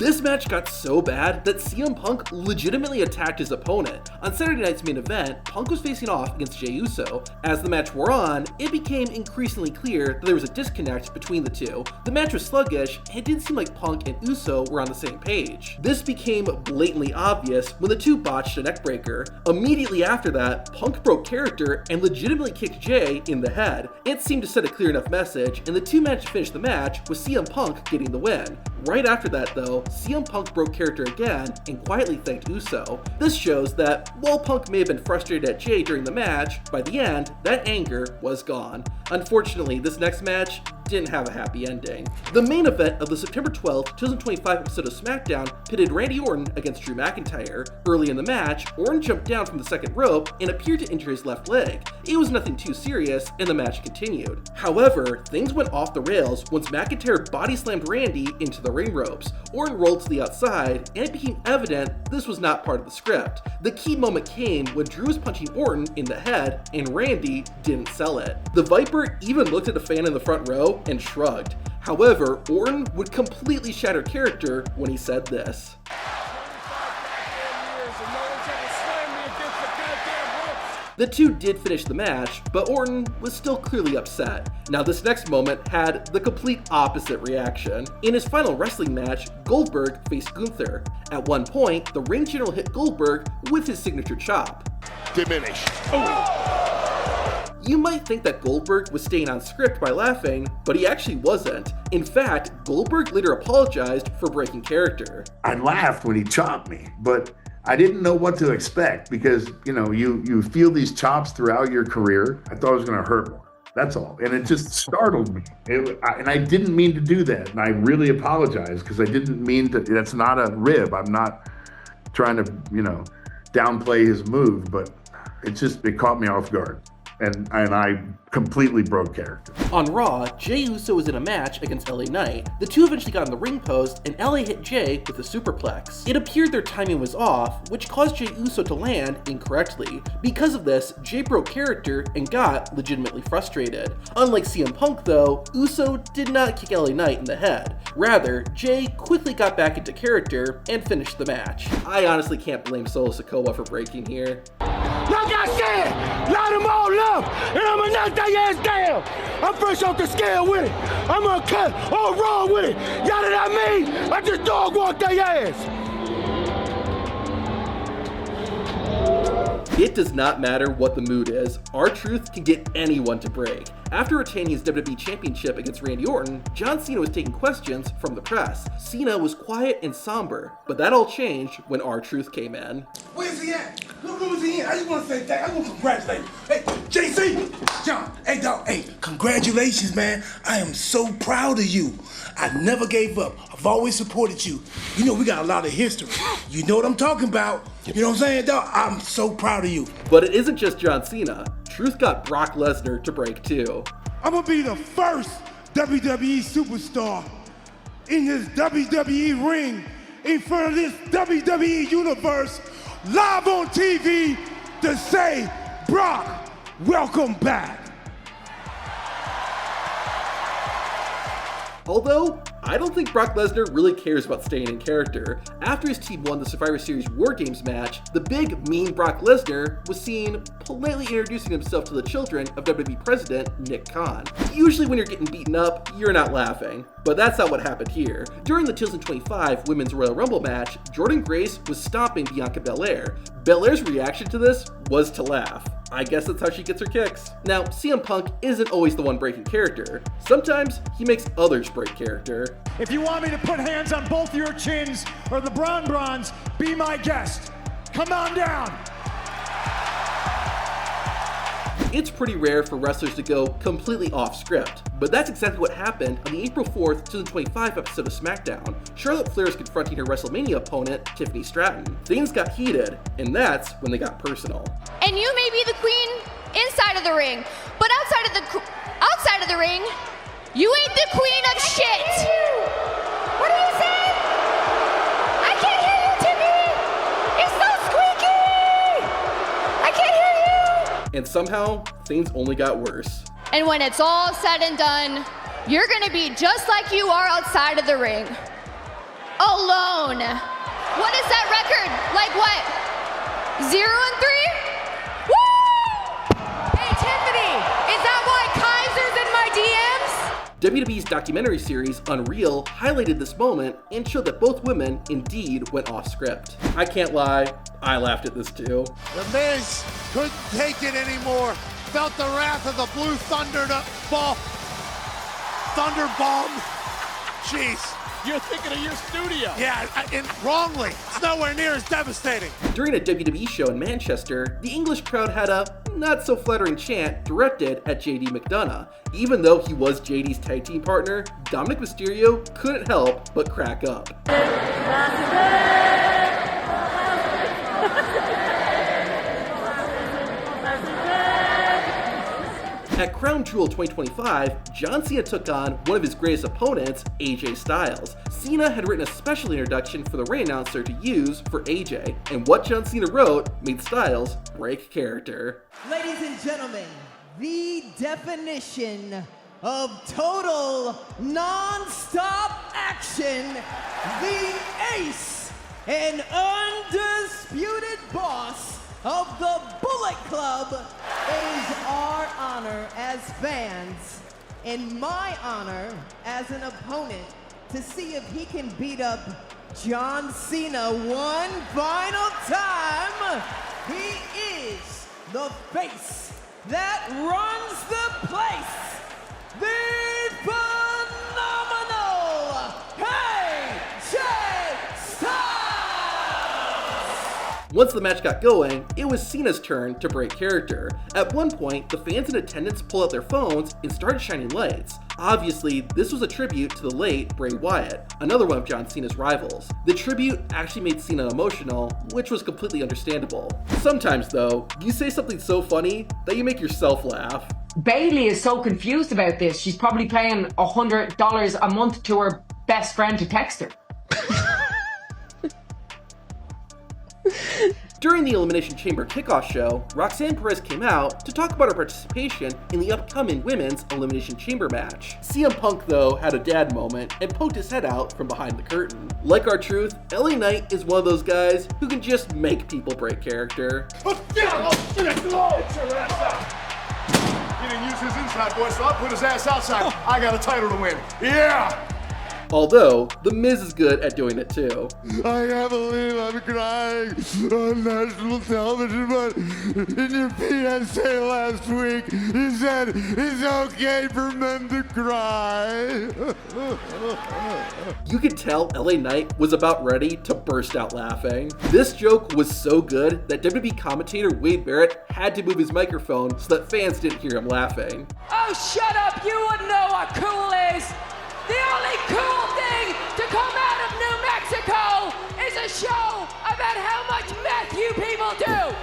This match got so bad that CM Punk legitimately attacked his opponent. On Saturday night's main event, Punk was facing off against Jay Uso. As the match wore on, it became increasingly clear that there was a disconnect between the two. The match was sluggish, and it didn't seem like Punk and Uso were on the same page. This became blatantly obvious when the two botched a neckbreaker. Immediately after that, Punk broke character and legitimately kicked Jay in the head. It seemed to send a clear enough message, and the two managed to finish the match with CM Punk getting the win. Right after that though, CM Punk broke character again and quietly thanked Uso. This shows that while Punk may have been frustrated at Jay during the match, by the end, that anger was gone. Unfortunately, this next match didn't have a happy ending. The main event of the September 12, 2025 episode of SmackDown pitted Randy Orton against Drew McIntyre. Early in the match, Orton jumped down from the second rope and appeared to injure his left leg. It was nothing too serious, and the match continued. However, things went off the rails once McIntyre body slammed Randy into the ring ropes. Orton rolled to the outside, and it became evident this was not part of the script. The key moment came when Drew was punching Orton in the head, and Randy didn't sell it. The Viper even looked at a fan in the front row and shrugged. However, Orton would completely shatter character when he said this. The two did finish the match, but Orton was still clearly upset. Now this next moment had the complete opposite reaction. In his final wrestling match, Goldberg faced Gunther. At one point, the ring general hit Goldberg with his signature chop. Diminish. You might think that Goldberg was staying on script by laughing, but he actually wasn't. In fact, Goldberg later apologized for breaking character. I laughed when he chopped me, but I didn't know what to expect because, you feel these chops throughout your career. I thought it was going to hurt more. That's all. And it just startled me. And I didn't mean to do that. And I really apologize because I didn't mean to. That's not a rib. I'm not trying to, downplay his move, but it caught me off guard. And I completely broke character. On Raw, Jay Uso was in a match against LA Knight. The two eventually got on the ring post, and LA hit Jay with a superplex. It appeared their timing was off, which caused Jay Uso to land incorrectly. Because of this, Jay broke character and got legitimately frustrated. Unlike CM Punk though, Uso did not kick LA Knight in the head. Rather, Jay quickly got back into character and finished the match. I honestly can't blame Solo Sikoa for breaking here. Like I said, line them all up, and I'ma knock their ass down. I'm fresh off the scale with it. I'm gonna cut all wrong with it. Y'all know what I mean? I just dog walk their ass. It does not matter what the mood is, R-Truth can get anyone to break. After retaining his WWE Championship against Randy Orton, John Cena was taking questions from the press. Cena was quiet and somber, but that all changed when R-Truth came in. Where's he at? Look who's he in. I just want to say thank you. I want to congratulate you. Hey, JC! John, hey, dog, hey, congratulations, man. I am so proud of you. I never gave up. I've always supported you. You know, we got a lot of history. You know what I'm talking about. You know what I'm saying, dog? I'm so proud of you. But it isn't just John Cena. Truth got Brock Lesnar to break too. I'm gonna be the first WWE superstar in this WWE ring in front of this WWE universe live on TV to say, Brock, welcome back. Although, I don't think Brock Lesnar really cares about staying in character. After his team won the Survivor Series War Games match, the big, mean Brock Lesnar was seen politely introducing himself to the children of WWE President Nick Khan. Usually when you're getting beaten up, you're not laughing. But that's not what happened here. During the 2025 Women's Royal Rumble match, Jordynne Grace was stomping Bianca Belair. Belair's reaction to this was to laugh. I guess that's how she gets her kicks. Now, CM Punk isn't always the one breaking character. Sometimes he makes others break character. If you want me to put hands on both your chins or the bronze, be my guest. Come on down. It's pretty rare for wrestlers to go completely off script, but that's exactly what happened on the April 4th, 2025 episode of SmackDown. Charlotte Flair is confronting her WrestleMania opponent, Tiffany Stratton. Things got heated, and that's when they got personal. And you may be the queen inside of the ring, but outside of the ring, you ain't the queen of shit. What are you saying? I can't hear you, Tiffany. It's so squeaky. I can't hear you. And somehow, things only got worse. And when it's all said and done, you're gonna be just like you are outside of the ring. alone. What is that record? Like what? 0-3? Woo! Hey, Tiffany, is that why Kaiser's in my DMs? WWE's documentary series, Unreal, highlighted this moment and showed that both women indeed went off script. I can't lie, I laughed at this too. The Miz couldn't take it anymore. Felt the wrath of the blue thunder bomb. Jeez. You're thinking of your studio. Yeah, and wrongly. It's nowhere near as devastating. During a WWE show in Manchester, the English crowd had a not-so-flattering chant directed at JD McDonough. Even though he was JD's tag team partner, Dominic Mysterio couldn't help but crack up. At Crown Jewel 2025, John Cena took on one of his greatest opponents, AJ Styles. Cena had written a special introduction for the ring announcer to use for AJ, and what John Cena wrote made Styles break character. Ladies and gentlemen, the definition of total non-stop action, the ace and undisputed boss of the Bullet Club is our honor as fans and my honor as an opponent to see if he can beat up John Cena one final time. He is the face that runs the place, the phenomenal AJ Styles! Once the match got going, it was Cena's turn to break character. At one point, the fans in attendance pulled out their phones and started shining lights. Obviously, this was a tribute to the late Bray Wyatt, another one of John Cena's rivals. The tribute actually made Cena emotional, which was completely understandable. Sometimes though, you say something so funny that you make yourself laugh. Bailey is so confused about this. She's probably paying $100 a month to her best friend to text her. During the Elimination Chamber kickoff show, Roxanne Perez came out to talk about her participation in the upcoming Women's Elimination Chamber match. CM Punk, though, had a dad moment and poked his head out from behind the curtain. Like R-Truth, LA Knight is one of those guys who can just make people break character. He didn't use his inside voice, so I put his ass outside. I got a title to win. Yeah! Although, The Miz is good at doing it too. I can't believe I'm crying on national television, but in your PSA last week, you said it's okay for men to cry. You could tell LA Knight was about ready to burst out laughing. This joke was so good that WWE commentator Wade Barrett had to move his microphone so that fans didn't hear him laughing. Oh, shut up! You wouldn't know what cool is! The only cool thing to come out of New Mexico is a show about how much meth you people do!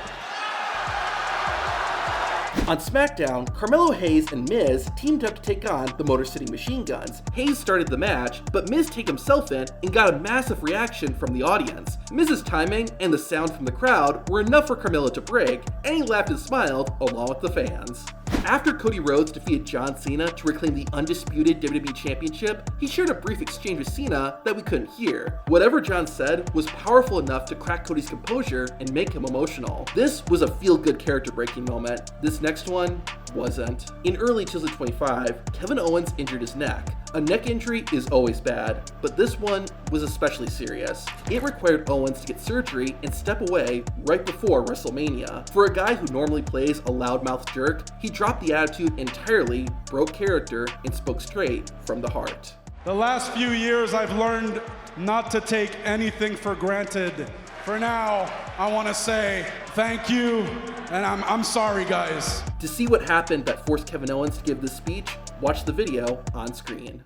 On SmackDown, Carmelo Hayes and Miz teamed up to take on the Motor City Machine Guns. Hayes started the match, but Miz tagged himself in and got a massive reaction from the audience. Miz's timing and the sound from the crowd were enough for Carmelo to break, and he laughed and smiled along with the fans. After Cody Rhodes defeated John Cena to reclaim the undisputed WWE Championship, he shared a brief exchange with Cena that we couldn't hear. Whatever John said was powerful enough to crack Cody's composure and make him emotional. This was a feel-good character-breaking moment. This next one wasn't. In early 2025, Kevin Owens injured his neck. A neck injury is always bad, but this one was especially serious. It required Owens to get surgery and step away right before WrestleMania. For a guy who normally plays a loudmouth jerk, he dropped the attitude entirely, broke character, and spoke straight from the heart. The last few years I've learned not to take anything for granted. For now, I want to say thank you, and I'm sorry, guys. To see what happened that forced Kevin Owens to give this speech, watch the video on screen.